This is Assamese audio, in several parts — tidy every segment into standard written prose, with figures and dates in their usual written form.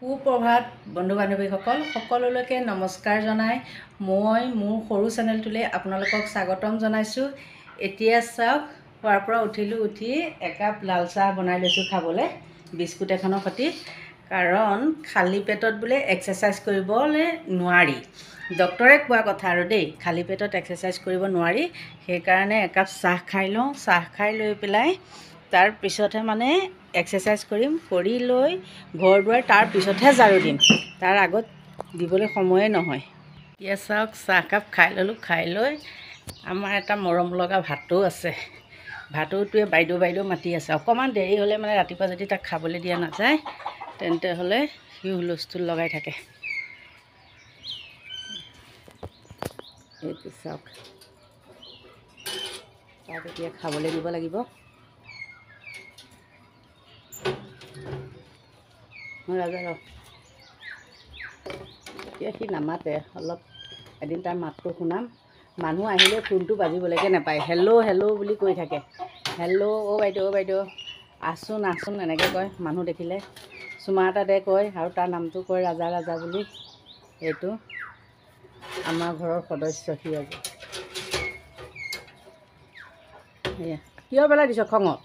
সুপ্ৰভাত বন্ধু বান্ধৱীসকল সকলোলৈকে নমস্কাৰ জনাই মই মোৰ সৰু চেনেলটোলৈ আপোনালোকক স্বাগতম জনাইছোঁ। এতিয়া চাওক, খোৱাৰ পৰা উঠি একাপ লাল চাহ বনাই লৈছোঁ খাবলৈ বিস্কুট এখনৰ সৈতে। কাৰণ খালী পেটত বোলে এক্সাৰচাইজ কৰিবলৈ নোৱাৰি, ডক্তৰে কোৱা কথা আৰু দেই, খালী পেটত এক্সাৰচাইজ কৰিব নোৱাৰি। সেইকাৰণে একাপ চাহ খাই লওঁ। চাহ খাই লৈ পেলাই তাৰপিছতহে মানে এক্সাৰচাইজ কৰিম, কৰি লৈ ঘৰ দুৱাৰ তাৰপিছতহে ঝাৰু দিম, তাৰ আগত দিবলৈ সময়ে নহয়। এতিয়া চাওক, চাহকাপ খাই ল'লোঁ। খাই লৈ আমাৰ এটা মৰম লগা ভাটৌ আছে, ভাটৌটোৱে বাইদেউ মাতি আছে। অকণমান দেৰি হ'লে মানে ৰাতিপুৱা যদি তাক খাবলৈ দিয়া নাযায় তেন্তে হ'লে সি হুলস্থুল লগাই থাকে। এইটো চাওক, তাক এতিয়া খাবলৈ দিব লাগিব। ৰাজা ৰ, এতিয়া সি নামাতে, অলপ এদিন তাৰ মাতটো শুনাম। মানুহ আহিলে ফোনটো বাজিবলৈকে নাপায়, হেল্ল' হেল্ল' বুলি কৈ থাকে। হেল্ল' অ' বাইদেউ আছোন এনেকৈ কয় মানুহ দেখিলে। চুমা এটা দে কয়, আৰু তাৰ নামটো কয় ৰাজা বুলি। এইটো আমাৰ ঘৰৰ সদস্য সি। আজি কিয় পেলাই দিছ খঙত?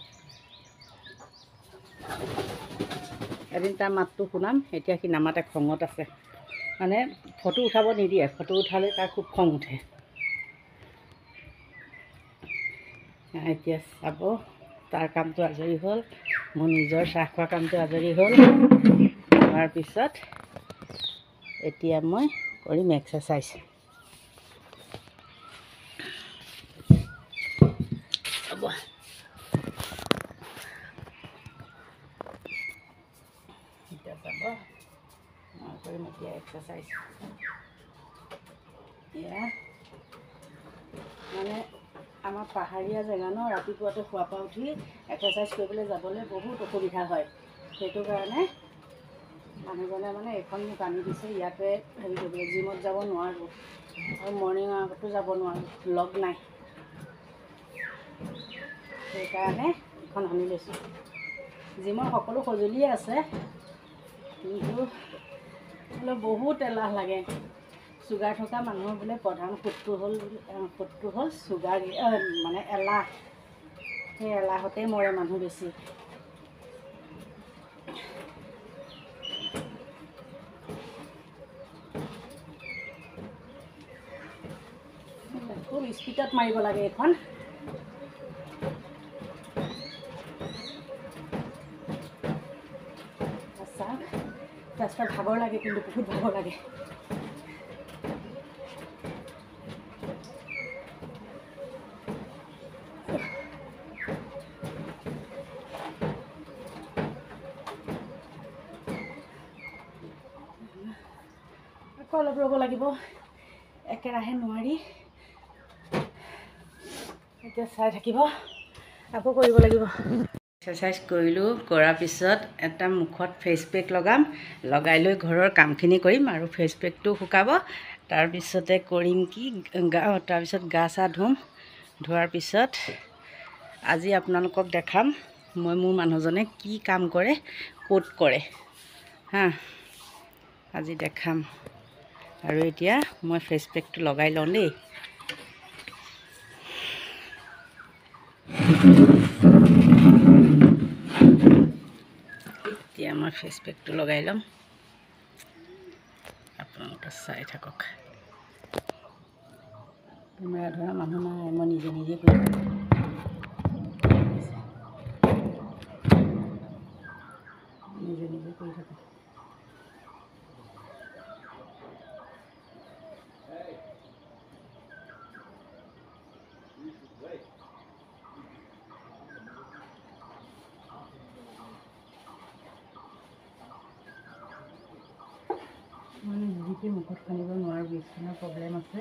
এদিন তাৰ মাতটো শুনাম, এতিয়া সি নামাতে, খঙত আছে। মানে ফটো উঠাব নিদিয়ে, ফটো উঠালে তাৰ খুব খং উঠে। এতিয়া চাব, তাৰ কামটো আজৰি হ'ল, মোৰ নিজৰ চাহ খোৱা কামটো আজৰি হ'ল। হোৱাৰ পিছত এতিয়া মই কৰিম এক্সাৰচাইজ। হ'ব, এতিয়া চাব, মই কৰিম এতিয়া এক্সাৰচাইজ। এয়া মানে আমাৰ পাহাৰীয়া জেগা ন, ৰাতিপুৱাতে শোৱাৰ পৰা উঠি এক্সাৰচাইজ কৰিবলৈ যাবলৈ বহুত অসুবিধা হয়। সেইটো কাৰণে মানুহজনে মানে এইখন মোক আনি দিছে, ইয়াতে হেৰি কৰিবলৈ। জিমত যাব নোৱাৰোঁ আৰু মৰ্ণিং ৱাকতো যাব নোৱাৰোঁ, লগ নাই। সেইকাৰণে এইখন আনি লৈছোঁ। জিমৰ সকলো সঁজুলিয়ে আছে, কিন্তু বোলে বহুত এলাহ লাগে। চুগাৰ থকা মানুহৰ বোলে প্ৰধান শত্ৰু হ'ল চুগাৰ, মানে এলাহ। সেই এলাহতেই মৰে মানুহ বেছি। খুব স্পীডত মাৰিব লাগে এইখন। চাওক, ৰাস্তাত ভাগৰ লাগে, কিন্তু বহুত ভাগৰ লাগে। আকৌ অলপ ৰ'ব লাগিব, একেৰাহে নোৱাৰি। এতিয়া চাই থাকিব, আকৌ কৰিব লাগিব। এক্সাৰচাইজ কৰিলোঁ, কৰাৰ পিছত এটা মুখত ফেচ পেক লগাম, লগাই লৈ ঘৰৰ কামখিনি কৰিম আৰু ফেচ পেকটো শুকাব। তাৰপিছতে কৰিম কি, তাৰপিছত গা চা ধুম। ধোৱাৰ পিছত আজি আপোনালোকক দেখাম মই মোৰ মানুহজনে কি কাম কৰে, ক'ত কৰে হা, আজি দেখাম। আৰু এতিয়া মই ফেচ পেকটো লগাই লওঁ দেই। এতিয়া মই ফেচ পেকটো লগাই ল'ম, আপোনালোকে চাই থাকক। কেমেৰা ধৰা মানুহ নাই, মই নিজে কৰি থাকোঁ। নিজে কৰি থাকোঁ। মানে যিটি মুখত সানিব নোৱাৰোঁ, স্কিনৰ প্ৰব্লেম আছে।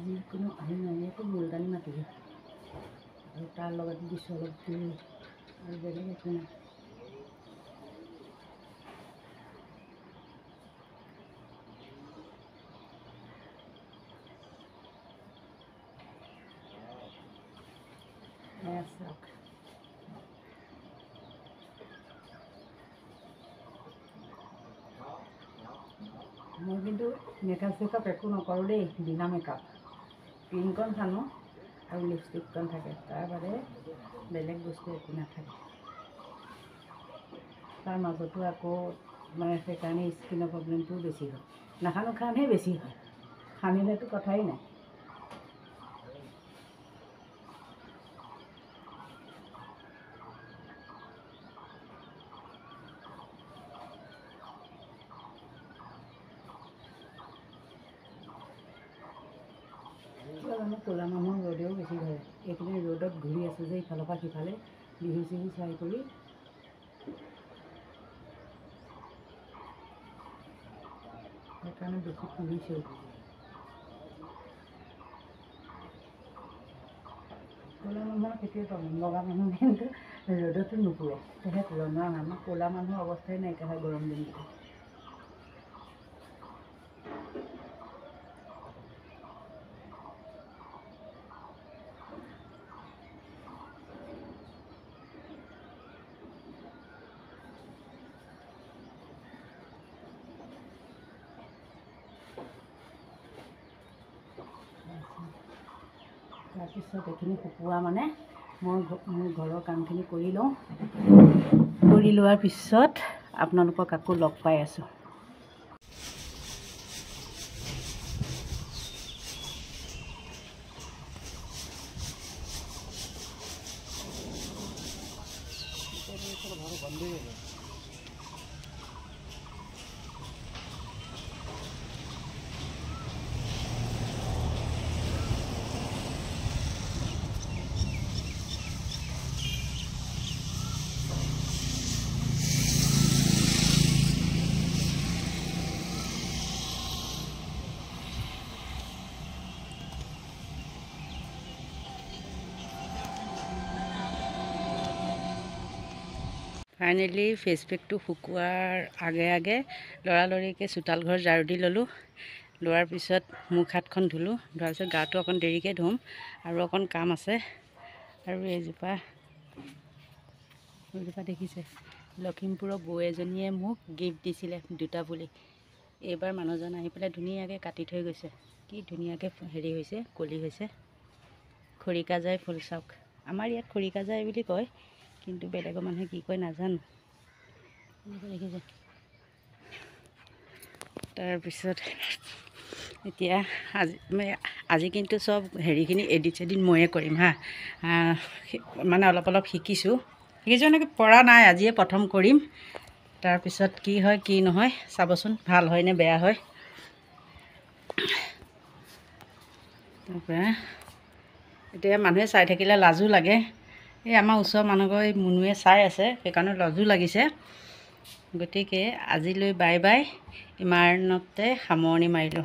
যিকোনো পানী নাইতো মুলতানি মাটি আৰু তাৰ লগত দিছোঁ অলপ দৈ, আৰু বেলেগ একো নাই। চাওক, মই কিন্তু মেকআপ চেকআপ একো নকৰোঁ দেই, বিনা মেকআপ। ক্ৰীমকণ সানো আৰু লিপষ্টিককণ থাকে, তাৰ বাদে বেলেগ বস্তু একো নাথাকে। তাৰ মাজতো আকৌ মানে সেইকাৰণে স্কিনৰ প্ৰব্লেমটোও বেছি হয়। নাসানো কাৰণেহে বেছি হয়, সানিলেতো কথাই নাই। জানো ক'লা মানুহৰ ৰ'দেও বেছি ধৰে। এইখিনি ৰ'দত ঘূৰি আছোঁ যে ইফালৰ পৰা সিফালে বিহু চিহু চাই কৰি, সেইকাৰণে বেছি ফুৰিছোঁ। ক'লা মানুহৰ সেইটোৱে প্ৰব্লেম, বগা মানুহ কিন্তু ৰ'দতো নুপুৰে। তেখেত ৰঙা আমাৰ ক'লা মানুহৰ অৱস্থাই নাইকিয়া হয় গৰম দিনকেইটা। তাৰপিছত এইখিনি শুকোৱা মানে মই মোৰ ঘৰৰ কামখিনি কৰি লওঁ। কৰি লোৱাৰ পিছত আপোনালোকক আকৌ লগ পাই আছোঁ। ফাইনেলি ফেচ পেকটো শুকোৱাৰ আগে আগে লৰালৰিকৈ চোতাল ঘৰ ঝাৰু দি ল'লোঁ। লোৱাৰ পিছত মুখ হাতখন ধুলোঁ। ধোৱাৰ পিছত গাটো অকণ দেৰিকৈ ধুম, আৰু অকণ কাম আছে। আৰু এইজোপা দেখিছে, লখিমপুৰৰ বৌ এজনীয়ে মোক গিফ্ট দিছিলে 2টা পুলি। এইবাৰ মানুহজন আহি পেলাই ধুনীয়াকৈ কাটি থৈ গৈছে। কি ধুনীয়াকৈ হেৰি হৈছে, কলি হৈছে। খৰিকাজাই ফুল চাওক, আমাৰ ইয়াত খৰিকাজাই বুলি কয়, কিন্তু বেলেগৰ মানুহে কি কয় নাজানো। দেখিছে। তাৰপিছত এতিয়া আজি কিন্তু চব হেৰিখিনি এডিট চেডিট ময়ে কৰিম হা। মানে অলপ অলপ শিকিছোঁ এনেকৈ পৰা নাই, আজিয়ে প্ৰথম কৰিম। তাৰপিছত কি হয় কি নহয় চাবচোন, ভাল হয় নে বেয়া হয়। তাৰপৰা এতিয়া মানুহে চাই থাকিলে লাজো লাগে। এই আমাৰ ওচৰৰ মানুহঘৰ এই মুনুৱে চাই আছে, সেইকাৰণে লাজো লাগিছে। গতিকে আজিলৈ বাই বাই, ইমানতে সামৰণি মাৰিলোঁ।